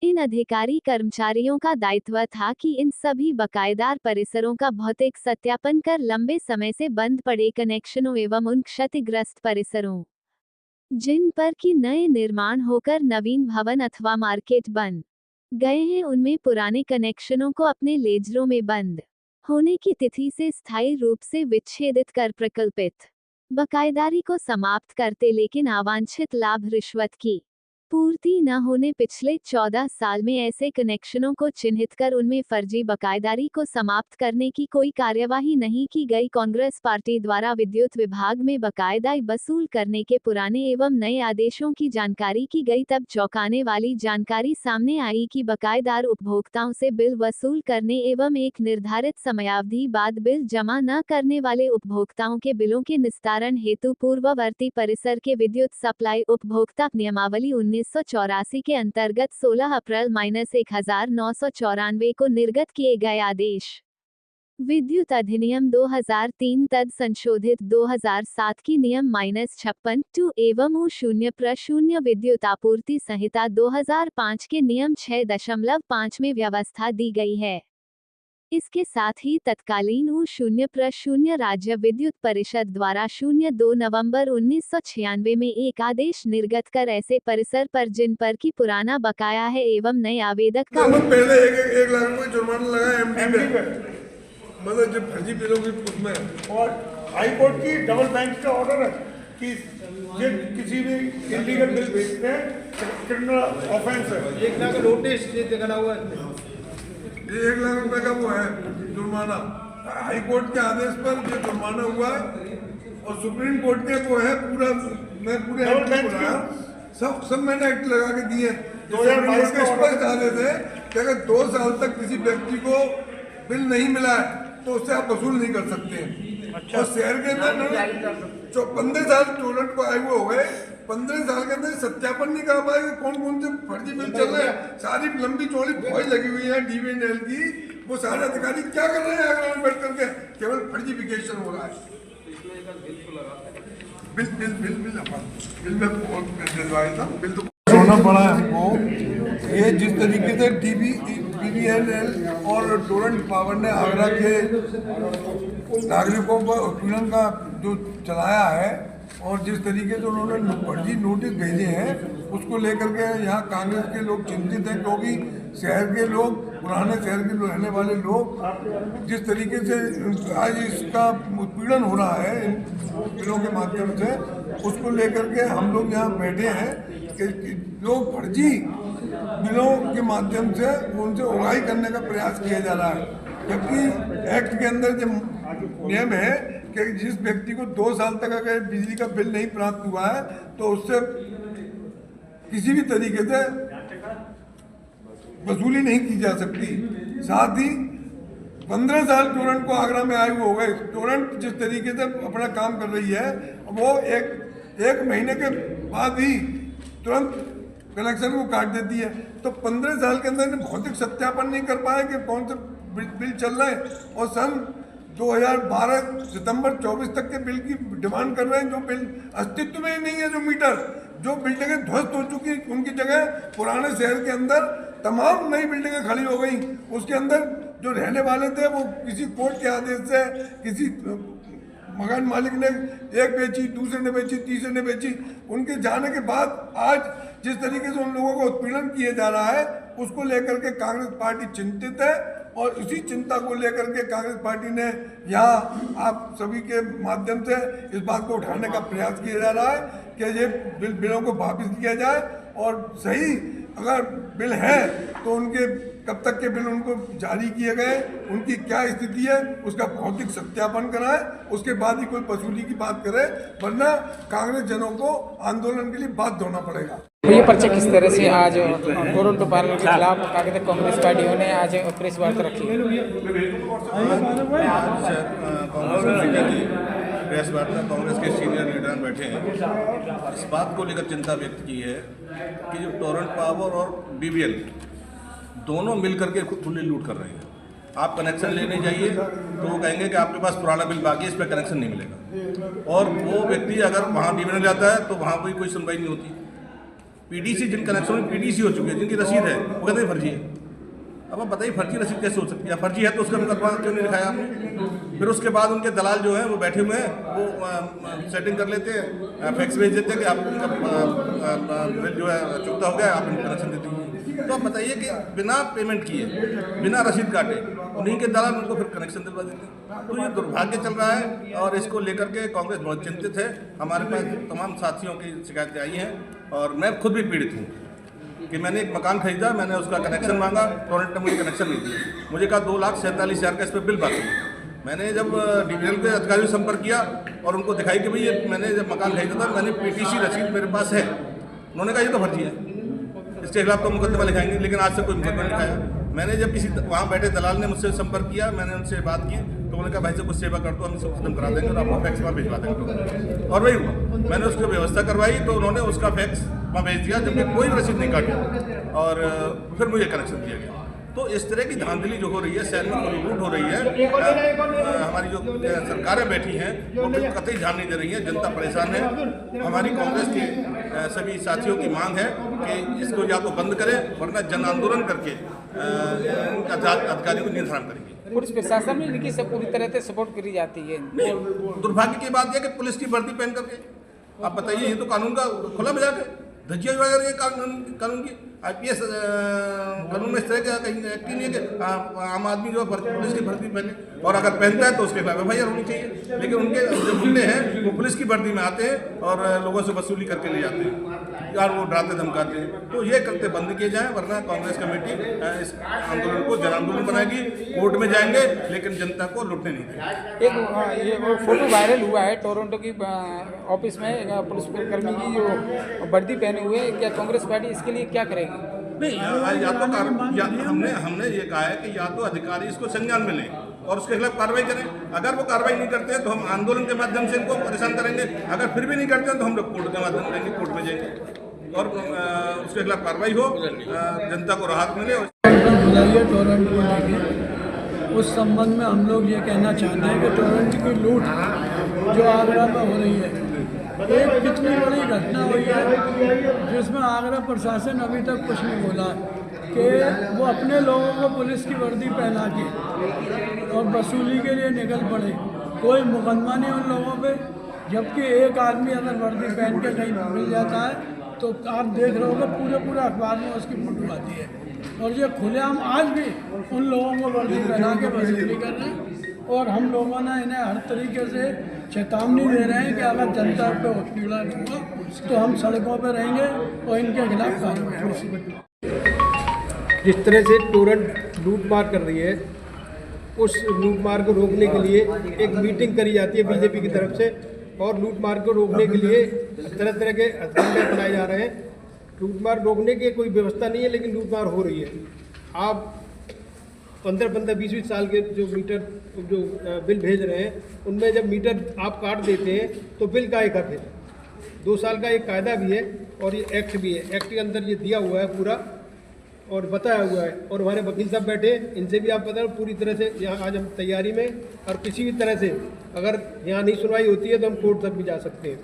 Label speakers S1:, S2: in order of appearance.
S1: इन अधिकारी कर्मचारियों का दायित्व था कि इन सभी बकायेदार परिसरों का भौतिक सत्यापन कर लंबे समय से बंद पड़े कनेक्शनों एवं उन क्षतिग्रस्त परिसरों जिन पर की नए निर्माण होकर नवीन भवन अथवा मार्केट बन गए हैं उनमें पुराने कनेक्शनों को अपने लेजरों में बंद होने की तिथि से स्थायी रूप से विच्छेदित कर प्रकल्पित बकायेदारी को समाप्त करते, लेकिन अवांछित लाभ रिश्वत की पूर्ति न होने पिछले 14 साल में ऐसे कनेक्शनों को चिन्हित कर उनमें फर्जी बकायेदारी को समाप्त करने की कोई कार्यवाही नहीं की गई। कांग्रेस पार्टी द्वारा विद्युत विभाग में बकायदा वसूल करने के पुराने एवं नए आदेशों की जानकारी की गई, तब चौंकाने वाली जानकारी सामने आई कि बकायेदार उपभोक्ताओं से बिल वसूल करने एवं एक निर्धारित समयावधि बाद बिल जमा न करने वाले उपभोक्ताओं के बिलों के निस्तारण हेतु पूर्ववर्ती परिसर के विद्युत सप्लाई उपभोक्ता नियमावली 1984 के अंतर्गत 16 अप्रैल -1994 को निर्गत किए गए आदेश विद्युत अधिनियम 2003 तद संशोधित 2007 की नियम -56(2) एवं U0 विद्युत आपूर्ति संहिता 2005 के नियम 6.5 में व्यवस्था दी गई है। इसके साथ ही तत्कालीन U0 राज्य विद्युत परिषद द्वारा 02 नवंबर 1996 में एक आदेश निर्गत कर ऐसे परिसर पर जिन पर की पुराना बकाया है एवं नए आवेदक का
S2: पहले 1 लाख रुपए जुर्माना लगा एमडी पे, मतलब जब फर्जी बिलों की उसमें,
S3: और हाई कोर्ट की डबल बेंच का ऑर्डर है कि ये किसी भी इलीगल बिल भेजते हैं क्रिमिनल ऑफेंस है।
S4: 1 लाख नोटिस ये दिखाना हुआ है,
S2: 1 लाख रुपए का वो है जुर्माना। हाई कोर्ट के आदेश पर जो जुर्माना हुआ है और सुप्रीम कोर्ट के वो है पूरा, मैं पूरे सब मैंने एक्ट लगा के दिए।
S3: 2022 के
S2: स्पष्ट आदेश है कि अगर 2 साल तक किसी व्यक्ति को बिल नहीं मिला है तो उससे आप वसूल नहीं कर सकते हैं।
S3: अच्छा।
S2: और शहर के अंदर 15 साल स्टूडेंट को आए हुए हो गए, 15 साल के अंदर सत्यापन नहीं कर पाए कि कौन कौन से फर्जी बिल चल रहे हैं। सारी लंबी चौड़ी फौज लगी हुई है DVNL की, वो सारे अधिकारी क्या कर रहे हैं अगर बैठ करके केवल फर्जीफिकेशन हो रहा है। बिल में दिलवाया था, बिल तो होना पड़ा है हमको। ये जिस तरीके से DVNL और टोरेंट पावर ने आगरा के नागरिकों पर उत्पीड़न का जो चलाया है और जिस तरीके से उन्होंने फर्जी नोटिस भेजे हैं, उसको लेकर के यहाँ कांग्रेस के लोग चिंतित हैं, क्योंकि शहर के लोग, पुराने शहर के रहने वाले लोग जिस तरीके से आज इसका उत्पीड़न हो रहा है इन बिलों के माध्यम से, उसको लेकर के हम लोग यहाँ बैठे हैं कि लोग फर्जी बिलों के माध्यम से उनसे उगाही करने का प्रयास किया जा रहा है। जबकि एक्ट के अंदर जो नियम है कि जिस व्यक्ति को 2 साल तक अगर बिजली का बिल नहीं प्राप्त हुआ है तो उससे किसी भी तरीके से वसूली नहीं की जा सकती। साथ ही 15 साल टोरेंट को आगरा में आए हुए हो गए। टोरेंट जिस तरीके से अपना काम कर रही है, वो एक महीने के बाद ही तुरंत कनेक्शन को काट देती है। तो 15 साल के अंदर भौतिक सत्यापन नहीं कर पाए कि कौन से बिल चल रहे हैं, और सन 2012 सितंबर 24 तक के बिल की डिमांड कर रहे हैं, जो बिल अस्तित्व में ही नहीं है। जो मीटर, जो बिल्डिंगें ध्वस्त हो चुकी, उनकी जगह पुराने शहर के अंदर तमाम नई बिल्डिंगें खड़ी हो गई। उसके अंदर जो रहने वाले थे वो किसी कोर्ट के आदेश से किसी मकान मालिक ने एक बेची, दूसरे ने बेची, तीसरे ने बेची। उनके जाने के बाद आज जिस तरीके से उन लोगों को उत्पीड़न किया जा रहा है, उसको लेकर के कांग्रेस पार्टी चिंतित है। और उसी चिंता को लेकर के कांग्रेस पार्टी ने यहाँ आप सभी के माध्यम से इस बात को उठाने का प्रयास किया जा रहा है कि ये बिलों को वापस किया जाए, और सही अगर बिल है तो उनके कब तक के बिल उनको जारी किए गए, उनकी क्या स्थिति है, उसका भौतिक सत्यापन कराए, उसके बाद ही कोई वसूली की बात करे, वरना कांग्रेस जनों को आंदोलन के लिए बाध्य होना पड़ेगा।
S5: ये पर्चा किस तरह से आज टोरंटो पार्लर के खिलाफ कांग्रेस पार्टियों ने आज प्रेस वार्ता रखी?
S6: प्रेस वार्ता कांग्रेस के सीनियर लीडर बैठे हैं। इस बात को लेकर चिंता व्यक्त की है कि जो टोरेंट पावर और BVL दोनों मिलकर के खुली लूट कर रहे हैं। आप कनेक्शन लेने जाइए तो वो कहेंगे कि आपके पास पुराना बिल बाकी है, इस पर कनेक्शन नहीं मिलेगा। और वो व्यक्ति अगर वहाँ BVL जाता है तो वहाँ कोई सुनवाई नहीं होती। पीडीसी जिन कनेक्शनों में पीडीसी हो चुके हैं, जिनकी रसीद है, वो कहते हैं फर्जी है। अब आप बताइए फर्जी रसीद कैसे हो सकती है? फर्जी है तो उसका मुकदमा क्यों नहीं लिखाया आपने? फिर उसके बाद उनके दलाल जो हैं वो बैठे हुए हैं, वो सेटिंग कर लेते हैं, फैक्स भेज देते हैं कि आप उनका बिल जो है चुकता हो गया, आप उनको कनेक्शन दे दीजिए। तो आप बताइए कि बिना पेमेंट किए, बिना रसीद काटे उन्हीं के दलाल उनको फिर कनेक्शन दिलवा देते हैं। तो ये दुर्भाग्य चल रहा है और इसको लेकर के कांग्रेस बहुत चिंतित है। हमारे पास तमाम साथियों की शिकायतें आई हैं और मैं खुद भी पीड़ित हूँ कि मैंने एक मकान खरीदा, मैंने उसका कनेक्शन मांगा, टोरेंट ने मुझे कनेक्शन नहीं दिया। मुझे कहा 2,47,000 का इस पर बिल बाकी है। मैंने जब डिवीजन के अधिकारियों से संपर्क किया और उनको दिखाई कि भाई ये मैंने जब मकान खरीदा था, मैंने पीटीसी रसीद मेरे पास है। उन्होंने कहा ये तो फर्जी है, इसके खिलाफ तो मुकदमा लिखाएंगे, लेकिन आज से कोई मुकदमा नहीं लिखाया। मैंने जब किसी वहाँ बैठे दलाल ने मुझसे संपर्क किया, मैंने उनसे बात की तो उन्होंने कहा भाई से कुछ सेवा कर दो, हम इसको खत्म करा देंगे और आपको फैक्स वहाँ भिजवा देंगे। और वही हुआ, मैंने उसकी व्यवस्था करवाई तो उन्होंने उसका फैक्स वहाँ भेज दिया, जबकि कोई रसीद नहीं काटी और फिर मुझे कनेक्शन दिया गया। तो इस तरह की धांधली जो हो रही है, शहर में लूट हो रही है, हमारी जो सरकारें बैठी हैं वो कतई ध्यान नहीं दे रही है, जनता परेशान है। हमारी कांग्रेस के सभी साथियों की मांग है कि इसको या तो बंद करें वरना जन आंदोलन करके अधिकारियों को निर्धारण करेंगे।
S5: पुलिस प्रशासन में इनकी सब पूरी तरह से सपोर्ट करी जाती है।
S6: नहीं, दुर्भाग्य की बात यह कि पुलिस की वर्दी पहन करके आप बताइए, ये तो कानून का खुला मजाक है, धज्जियां उड़ा रही है कानून की। IPS कानून में इस तरह का कहीं एक्ट नहीं है कि आम आदमी जो पुलिस की वर्दी पहने, और अगर पहनता है तो उसके खिलाफ FIR होनी चाहिए। लेकिन उनके जो गुंडे हैं वो पुलिस की वर्दी में आते हैं और लोगों से वसूली करके ले जाते हैं यार, वो डराते धमकाते हैं। तो ये करते बंद किए जाएं, वरना कांग्रेस कमेटी इस आंदोलन को जन आंदोलन बनाएगी, कोर्ट में जाएंगे लेकिन जनता को लुटने नहीं देंगे।
S5: ये वो फोटो वायरल हुआ है टोरंटो की ऑफिस में एक पुलिस कर्मी की जो वर्दी पहने हुए, क्या कांग्रेस पार्टी इसके लिए क्या करेगी?
S6: नहीं, या तो हमने ये कहा है कि या तो अधिकारी इसको संज्ञान में लें और उसके खिलाफ कार्रवाई करें। अगर वो कार्रवाई नहीं करते हैं तो हम आंदोलन के माध्यम से इनको परेशान करेंगे। अगर फिर भी नहीं करते हैं तो हम लोग कोर्ट के माध्यम से कोर्ट में जाएंगे और उसके खिलाफ कार्रवाई हो, जनता को राहत मिले।
S7: टोरंट को लेके उस संबंध में हम लोग ये कहना चाहते हैं कि टोरंट की लूट जो आगरा में हो रही है, एक कितनी बड़ी घटना हुई है जिसमें आगरा प्रशासन अभी तक कुछ नहीं बोला कि वो अपने लोगों को पुलिस की वर्दी पहना के और वसूली के लिए निकल पड़े। कोई मुकदमा नहीं उन लोगों पे, जबकि एक आदमी अगर वर्दी पहन के कहीं मिल जाता है तो आप देख रहे होगे पूरे अखबार में उसकी फोटो आती है। और ये खुलेआम आज भी उन लोगों को वर्दी पहना के वसूली कर रहे हैं और हम लोगों ने इन्हें हर तरीके से चेतावनी दे रहे हैं कि अगर जनता पे उत्पीड़न होगा तो हम सड़कों पर रहेंगे और इनके खिलाफ कार्रवाई होगी।
S4: जिस तरह से टोरंट लूटमार कर रही है, उस लूटमार को रोकने के लिए एक मीटिंग करी जाती है बीजेपी की तरफ से और लूटमार को रोकने के लिए तरह तरह के हथकंडे बनाए जा रहे हैं। लूटमार रोकने की कोई व्यवस्था नहीं है, लेकिन लूटमार हो रही है। आप 15-15, 20-20 साल के जो मीटर जो बिल भेज रहे हैं, उनमें जब मीटर आप काट देते हैं तो बिल का एक है। 2 साल का एक कायदा भी है और ये एक्ट भी है। एक्ट के अंदर ये दिया हुआ है पूरा और बताया हुआ है। और हमारे वकील साहब बैठे, इनसे भी आप बता पूरी तरह से यहाँ आज हम तैयारी में, और किसी भी तरह से अगर यहाँ नहीं सुनवाई होती है तो हम कोर्ट तक भी जा सकते हैं।